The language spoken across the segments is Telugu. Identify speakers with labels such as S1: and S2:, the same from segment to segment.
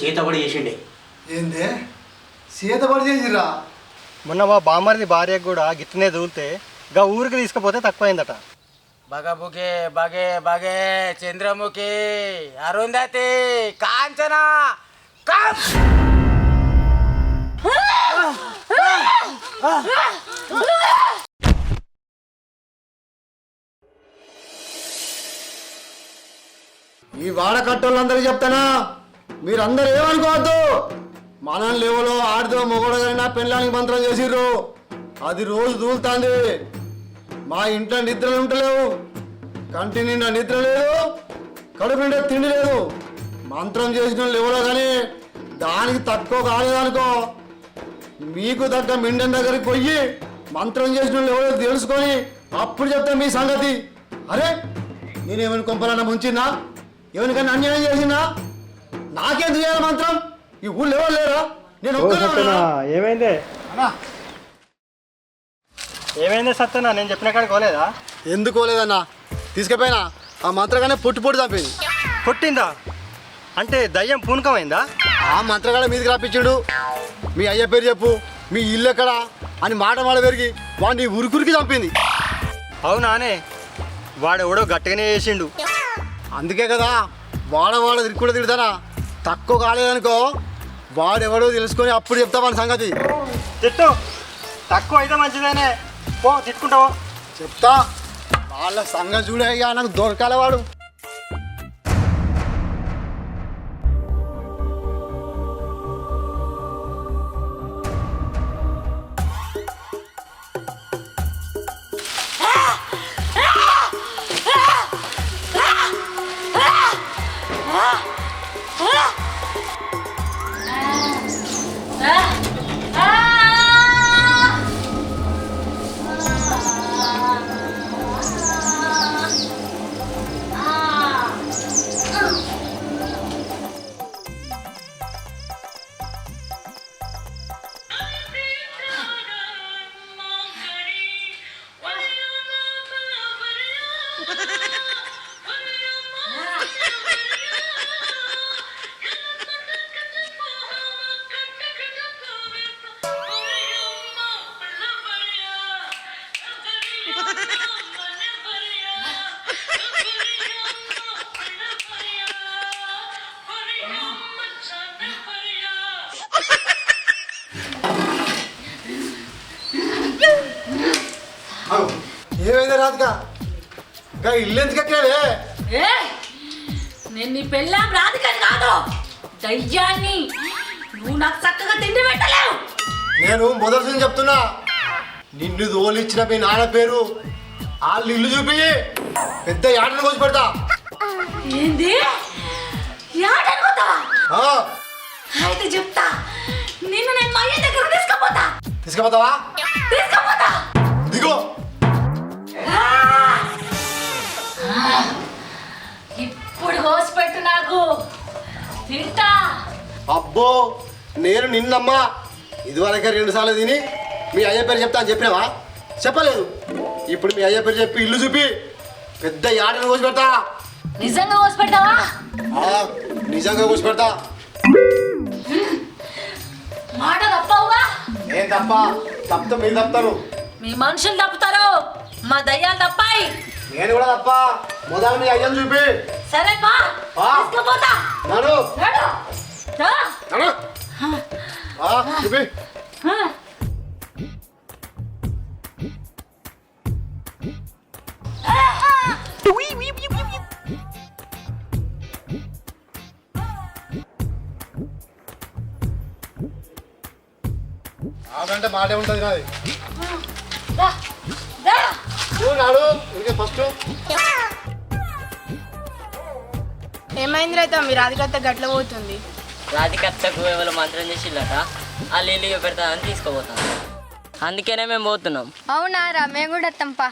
S1: సీతబడి చేసిండే.
S2: ఏందే సీతబడి చేసిరా?
S3: మొన్న మా బామ్మర్ది భార్యకు కూడా గిట్లనే దూలితే గా ఊరికి తీసుకుపోతే తక్కువైందట.
S4: బగబుకే బగే బగే చంద్రముఖి అరుంధతి కాంచన
S2: ఈ వాడకట్టోళ్ళందరికీ చెప్తానా, మీరందరూ ఏమనుకోవద్దు. మనం లేవలో ఆడితో మొగడగైనా పెళ్ళానికి మంత్రం చేసిర్రు, అది రోజు దూలుతాంది. మా ఇంట్లో నిద్రలు ఉంటలేవు, కంటి నిండా నిద్ర లేదు, కడుపు నిండా తిండి లేదు. మంత్రం చేసిన లేవలో కానీ దానికి తక్కువ కాలేదనుకో, మీకు తగ్గ మిండెన్ దగ్గరికి పోయి మంత్రం చేసిన లేవలో తెలుసుకొని అప్పుడు చెప్తా మీ సంగతి. అరే నేనేమైనా కొంపలన్నా ముంచినా, ఎవరికైనా అన్యాయం చేసినా నాకేం చేయాలి మంత్రం? ఈ ఊళ్ళో ఎవరు లేరా? నేను
S3: ఏమైందే ఏమైందే సత్తనా? నేను చెప్పిన కాడికి పోలేదా?
S2: ఎందుకు పోలేదన్నా? తీసుకుపోయినా ఆ మంత్రగానే పొట్టు పొట్టు చంపింది.
S3: కొట్టిందా? అంటే దయ్యం పూనకమైందా?
S2: ఆ మంత్రగానే మీదికి రాపించాడు. మీ అయ్య పేరు చెప్పు, మీ ఇల్లు ఎక్కడా అని మాట పెరిగి వాడిని ఉరుకురికి చంపింది.
S3: అవునానే? వాడెవడో గట్టిగానే చేసిండు.
S2: అందుకే కదా వాడ కూడా తిడతానా. తక్కువ కాలేదనుకో వాడెవడో తెలుసుకొని అప్పుడు చెప్తా మన సంగతి.
S3: తిట్టు, తక్కువ అయితే మంచిదేనే, పో తిట్టుకుంటావు.
S2: చెప్తా వాళ్ళ సంగతి చూడగా నాకు దొరకాల వాడు. ఏమైంది రాదుగా ఇల్లు ఎందుకు ఎక్కాడే?
S5: నేను నీ పెళ్ళాం రాధికని కాదు, దయ్యాన్ని. నువ్వు నాకు చక్కగా తిండి పెట్టలేవు.
S2: నేను మొదటి చెప్తున్నా, నిన్ను తోలిచ్చిన మీ నాన్న పేరు వాళ్ళు ఇల్లు చూపి పెద్ద యాటను కోసి పెడతా.
S5: ఏంది? యాటను పోతావా? అయితే చెప్తా, నిన్ను నేను మా అయ్య దగ్గర తీసుకుపోతా.
S2: తీసుకుపోతావా?
S5: తీసుకుపోతా.
S2: దిగో.
S5: ఇప్పుడు కోసి పెట్టు నాకు, తింటా.
S2: అబ్బో నేను నిన్నమ్మా ఇదివరకే 2 సార్లు తిని మీ అయ్య పేరు చెప్తా అని చెప్పినావా? చెప్పలేదు. ఇప్పుడు మీ అయ్య పేరు చెప్పి ఇల్లు చూపి పెద్ద యాటను కోసి పెడతా.
S5: నిజంగా కోసి పెడతావా?
S2: నిజంగా కోసి పెడతా.
S5: మాట తప్పవుగా?
S2: నేను తప్ప మీరు తప్పుతారు.
S5: మీ మనుషులు తప్పుతారు, మా దయ్యాలు తప్పాయి.
S2: నేను కూడా తప్ప. మొదలు మీ అయ్యను చూపి.
S5: సరే పా, తీసుకుపోతా.
S2: నడు
S5: నడు.
S2: చూపి. ఆగంటే మాటే ఉంటుంది నాది. నాడు ఫస్ట్
S6: ఏమైంది రైతా మీ రాధికత్త గట్ల పోతుంది?
S7: రాధికత్తకు ఎవరు మంత్రం చేసిల్లట, ఆ లీలిగా పెడతానని తీసుకోపోతాను. అందుకనే మేము పోతున్నాం.
S6: అవునా రా, మేము కూడా వస్తాంపా.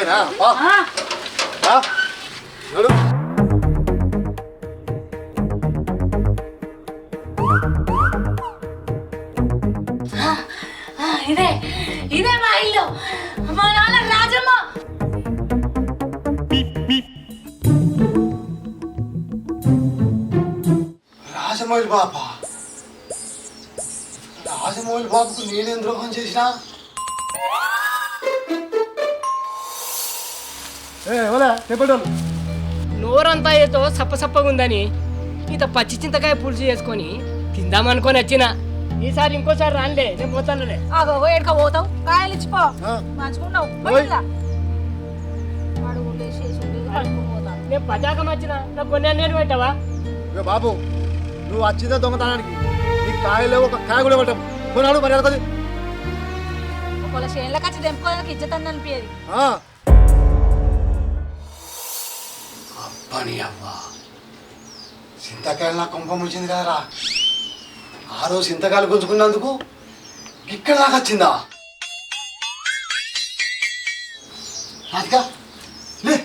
S2: అంతేనా పా. పా. నడు.
S5: ఇదే ఇదే మా ఇల్లు మా నాన్న రాజమ్మ.
S2: రాజమౌళి బాబా, రాజమౌళి బాబుకు నేనేం ద్రోహం చేసినా? చెప్పండి.
S1: నోరంతా ఏదో సప్పసప్పగా ఉందని ఇంత పచ్చి చింతకాయ పులుసు చేసుకొని తిందామనుకొని వచ్చిన. ఈసారి ఇంకోసారి రానులే, నేను పోతానులే.
S5: అగో ఎడక పోతావు, కాయలు ఇచ్చిపో. మంచుకున్నావు
S1: నేను పతాకం వచ్చిన నాకు కొన్ని అన్నీ పెట్టావా?
S2: బాబు, నువ్వు వచ్చిందే దొంగతనానికి. నీకు కాయలు ఒక కాయ కూడా పెట్టాం. కొనాడు మరి అడుగుతుంది.
S5: ఒకవేళ చేనుల కచ్చి తెంపుకోవడానికి ఇజ్జతని అనిపించేది.
S2: అబ్బని అవ్వ, చింతకాయలు నా కొంప ముంచింది కదరా. ఆ రోజు చింతకాయలు గుంజుకున్నందుకు ఇక్కడ దాకా వచ్చిందా? రాధిక లే.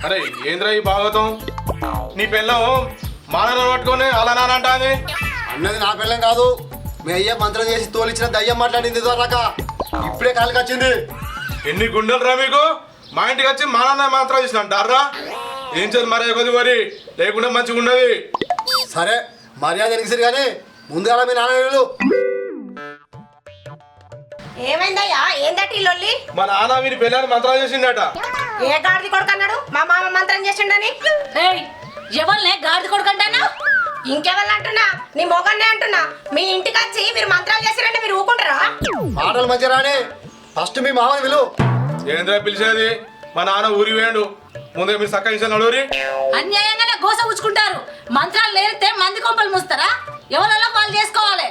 S8: అరే ఏంద్రా ఈ భాగవతం? నీ పిల్లం మానవ పట్టుకొని అలా నానంటాది.
S2: అన్నది నా పిల్లం కాదు, మీ అయ్య మంత్రం చేసి తోలిచ్చిన దయ్యం మాట్లాడింది ఇదివరక. ఇప్పుడే కాలికి వచ్చింది.
S8: ఎన్ని గుండెలు రా మీకు? మా ఇంటికి వచ్చి మా నాన్న మాత్రం చేసిన అంటారా? ఏం చేసి మర్యాద కొద్ది మరి, లేకుండా మంచిగా ఉండదు.
S2: సరే మర్యాద ఎనికిసిరు కానీ ముందుగా మీ నాన్న వీళ్ళు.
S6: ఏమైందయ్యా? ఏందటి లొల్లి?
S8: మా నాన్న వీరి పిల్లని మంత్రాలు చేసిండట.
S6: ఏ గాడిది కొడుకు అన్నాడు? మా మామ మంత్రం చేసిండని.
S5: ఎవరినే గాడిద కొడుకంటానా?
S6: ఇంకెవరు అంటున్నా? నీ మొగన్నే అంటున్నా. మీ ఇంటికి వచ్చి మీరు మంత్రాలు చేసిరంటే మీరు ఊకుంటారా?
S2: మాటలు మంచిగా రాని, ఫస్ట్ మీ మామని విలు.
S8: ఏంద్రా పిలిచేది? మా నాన్న ఊరి వేయండు, ముందే మీరు చక్క ఇచ్చిన నడువురి.
S5: అన్యాయంగానే గోస ఉచ్చుకుంటారు. మంత్రాలు లేరితే మంది కొంపలు మూస్తారా? ఎవరన్నా వాళ్ళు చేసుకోవాలి.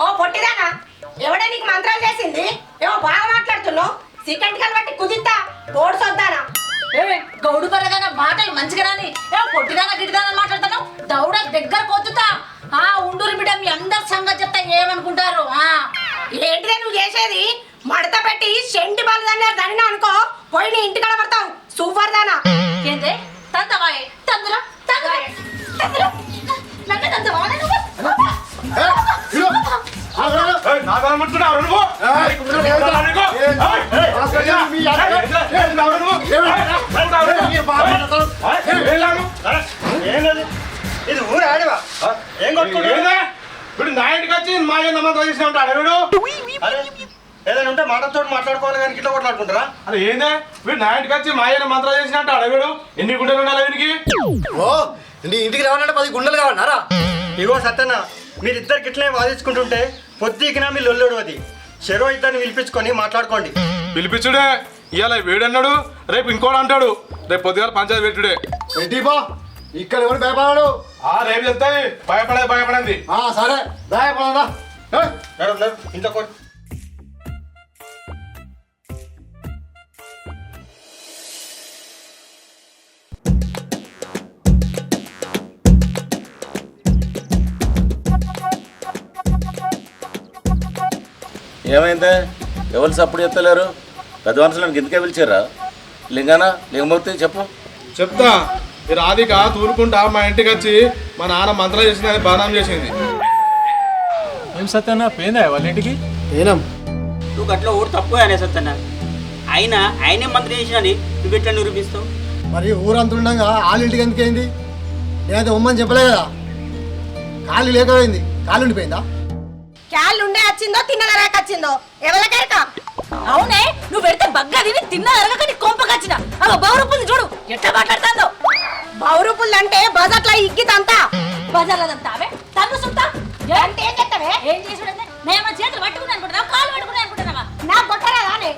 S6: ఓ పొట్టిదానా, ఎవడే నీకు మంత్రాలు చేసింది? ఏమో బాగా మాట్లాడుతున్నావు. సీకంటి బట్టి కుదిస్తా తోడు సొద్దానా?
S5: గౌడు పరగాన మాటలు మంచిగా రాని పొట్టిదానా గిడిదానా మాట్లాడతాను. దౌడ దగ్గర పోతుతా. ఉండూరు బిడ్డ మీ అందరి సంగతి చెప్తా ఏమనుకుంటారు?
S6: ఏంటిదే నువ్వు చేసేది? మడత పెట్టి సెంటి బలదన్నారు దానిని అనుకో, పోయి నీ ఇంటికాడ పడతావు. సూపర్ దానా.
S5: ఏందే తంతవాయే? తందురా తందురా తందురా నన్ను తంతవాడే నువ్వు.
S8: నాగలమంటున్నావు నువ్వు?
S3: ఇది ఊరు ఆడివా? ఏం కొట్టుకుంటా?
S8: ఇప్పుడు నా ఇంటికి వచ్చి మా నమ్మకం చేసిన ఉంటాడు వీడు.
S3: ఏదైనా ఉంటే మాటతో మాట్లాడుకోవాలి కానీ ఇట్లా కొట్లాడుకుంటారా?
S8: అరే ఏందే వీడు నా ఇంటికి వచ్చి మా మంత్రాలు చేసిన అంటాడు వీడు. ఎన్ని గుండెలు ఉండాలి వీడికి?
S2: ఓ నీ ఇంటికి రావాలంటే 10 గుండెలు కావాలన్నారా?
S3: ఇగో సత్తన్న, మీరిద్దరికి ఇట్లనే వాదించుకుంటుంటే పొద్దుకినా మీ లొల్లుడు. అది చెరో ఇద్దరిని పిలిపించుకొని మాట్లాడుకోండి.
S8: పిలిపించుడే. ఇవాళ వీడన్నాడు, రేపు ఇంకోడు అంటాడు. రేపు పొద్దుగాల పంచాయతీ పెట్టుడే.
S2: ఏంటిపా ఇక్కడ ఎవరు భయపడాడు?
S8: రేపు చెప్తాయి భయపడింది.
S2: సరే భయపడదా
S3: ఇంట్లో కొట్టు.
S9: ఏమైందే? ఎవరు సప్పుడు చెప్తలేరు? పెద్ద మనుషులను గింతకే పిలిచారా? లింగమూర్తి చెప్పు.
S8: చెప్తా. ఈ రాధిక తూరుకుంటా మా ఇంటికి వచ్చి మా నాన్న మంత్రాలు చేసిందని బాణం చేసింది.
S10: ఏం సత్యన్న పోయిందా వాళ్ళ ఇంటికి?
S2: ఏనం
S11: నువ్వు గట్ల ఊరు తప్పు అనే సత్తన్న. ఆయనే మంత్రం చేసినని నువ్వు ఎట్లా నిరూపిస్తావు?
S2: మరి ఊరంతుండగా వాళ్ళింటికి ఎందుకైంది? నేనైతే ఉమ్మని చెప్పలే కదా. ఖాళీ లేకపోయింది, ఖాళీ ఉండిపోయిందా?
S6: క్యాళ్ళు ఉండే వచ్చిందో తిన్నదరాక వచ్చిందో ఎవరికెరక?
S5: అవునే, నువ్వు పెడితే బగ్గా తిని తిన్నా ఎరగని కొంపకొచ్చిన బౌరూపుల్ని చూడు ఎట్లా మాట్లాడుతుందో.
S6: బౌరూపుల్ అంటే బజార్లో ఇగ్గితంతా.
S5: బజార్లదంతా అవే తన్ను సుంతా
S6: అంటే ఏం చేస్తావే?
S5: ఏం చేసుడంటే నేను చేతులు పట్టుకుని అనుకుంటున్నా, కాళ్ళు పట్టుకుని అనుకుంటున్నావా?
S6: నా కొట్టరానే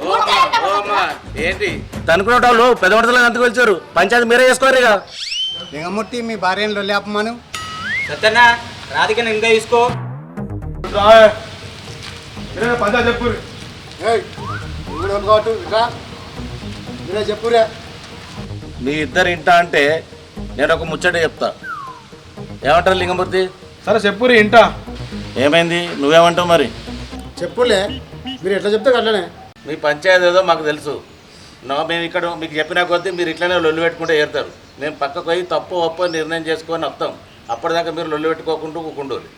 S9: ఏంటి తనుకునే వాళ్ళు పెద్ద మనుషులను ఎందుకు పిలిచారు? పంచాయతీ మీరే చేసుకోరు ఇక.
S2: లింగమూర్తి మీ భార్యను లేపమాను.
S11: సత్తన్న, రాధికను ఇంకా తీసుకో.
S8: పంచాయతీ చెప్పు.
S2: చెప్పురే.
S9: మీ ఇద్దరు ఇంటా అంటే నేను ఒక ముచ్చట చెప్తా. ఏమంటారు లింగమూర్తి?
S8: సరే చెప్పురి ఇంటా.
S9: ఏమైంది? నువ్వేమంటావు మరి?
S2: చెప్పులే. మీరు ఎట్లా చెప్తే అట్లనే.
S9: మీ పంచాయతీ ఏదో మాకు తెలుసు. మేము ఇక్కడ మీకు చెప్పిన కొద్దీ మీరు ఇట్లనే లొల్లు పెట్టుకుంటే ఏరుతారు. మేము పక్కకు పోయి తప్పు ఒప్పో నిర్ణయం చేసుకొని వస్తాం. అప్పటిదాకా మీరు లొల్లు పెట్టుకోకుండా కూకుండోరు.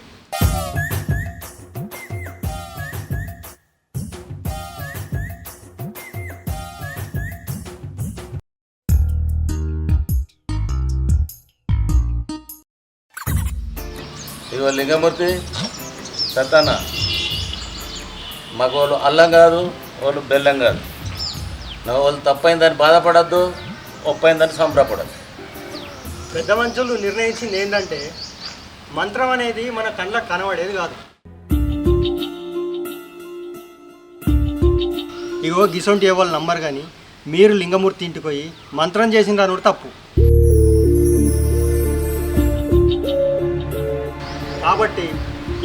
S9: ఇగో లింగమూర్తి, సత్తాన, మాకు వాళ్ళు అల్లం కాదు, వాళ్ళు బెల్లం కాదు. నువ్వు వాళ్ళు తప్పైందని బాధపడద్దు, ఒప్పైందని సంబరపడద్దు.
S3: పెద్ద మనుషులు నిర్ణయించింది ఏంటంటే మంత్రం అనేది మన కళ్ళకు కనబడేది కాదు. ఇగో గిసొంటి ఎవరు నంబర్ కానీ మీరు లింగమూర్తి ఇంటికి పోయి మంత్రం చేసిన కానుడు తప్పు. కాబట్టి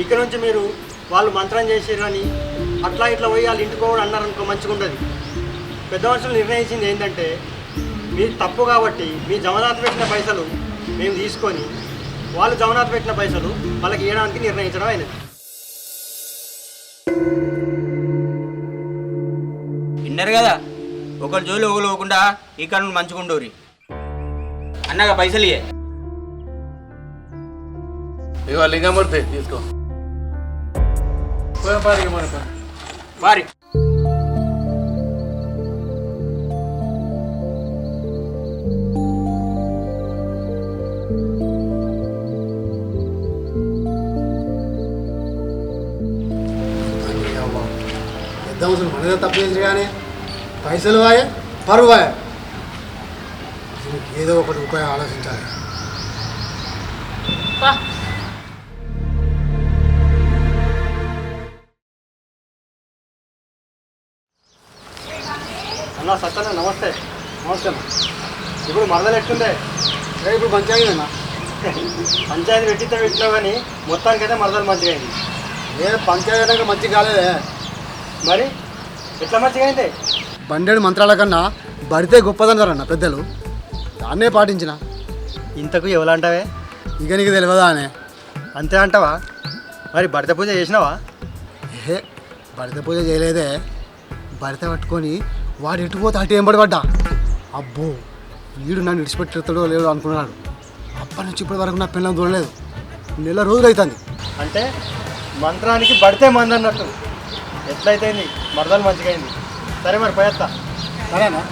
S3: ఇక్కడ నుంచి మీరు వాళ్ళు మంత్రం చేసిరని అట్లా ఇట్లా పోయి వాళ్ళు ఇంటికి కూడా అన్నారనుకో మంచిగా ఉండదు. పెద్ద మనుషులు నిర్ణయించింది ఏంటంటే మీరు తప్పు కాబట్టి మీ జమనాథ్ పెట్టిన పైసలు మేము తీసుకొని వాళ్ళు జమనాథ్ పెట్టిన పైసలు వాళ్ళకి ఇవ్వడానికి నిర్ణయించడం అయినది.
S11: విన్నారు కదా, ఒకరి జోలు ఒకరు పోకుండా ఈ కాలం మంచిగా ఉండోరి అన్నగా పైసలు ఇయ్యే.
S9: ఇగో లింగమూర్తి తీసుకో.
S11: వారి
S2: పెద్ద మనుషులు మనదే తప్పు చేసి కానీ పైసలు వాయే, పరువు వాయే. దీనికి ఏదో ఒకటి ఉపాయం ఆలోచించాలి.
S3: అన్న సత్యన నమస్తే. నమస్తే అన్న. ఇప్పుడు మరదలు ఎట్టుందే?
S2: ఇప్పుడు పంచాయతీ అన్న,
S3: పంచాయతీ పెట్టినావు కానీ మొత్తానికైతే మరదలు మంచిగా అయింది.
S2: పంచాయతీ అయినాక మంచి కాలేదే.
S3: మరి ఎట్లా మంచిగా అయింది?
S2: బండేడు మంత్రాల కన్నా బడితే గొప్పదన్నారన్న పెద్దలు, దాన్నే పాటించిన.
S3: ఇంతకు ఎవలంటావే?
S2: ఇక నీకు తెలియదా అనే?
S3: అంతే అంటావా? మరి భర్త పూజ చేసినావా?
S2: భర్త పూజ చేయలేదే. భర్త పట్టుకొని వాడు ఎటుపోతే అటు ఎంబడి పడ్డా. అబ్బో, వీడు నన్ను విడిచిపెట్టేస్తాడో లేదో అనుకున్నాడు. అప్పటి నుంచి ఇప్పటి వరకు నా పిల్లలు చూడలేదు. నెల రోజులు అవుతుంది.
S3: అంటే మంత్రానికి పడితే మంది అన్నట్టు. ఎట్లయితే మరదలు మంచిగా అయింది. సరే మరి పోయేస్తా.
S2: సరేనా?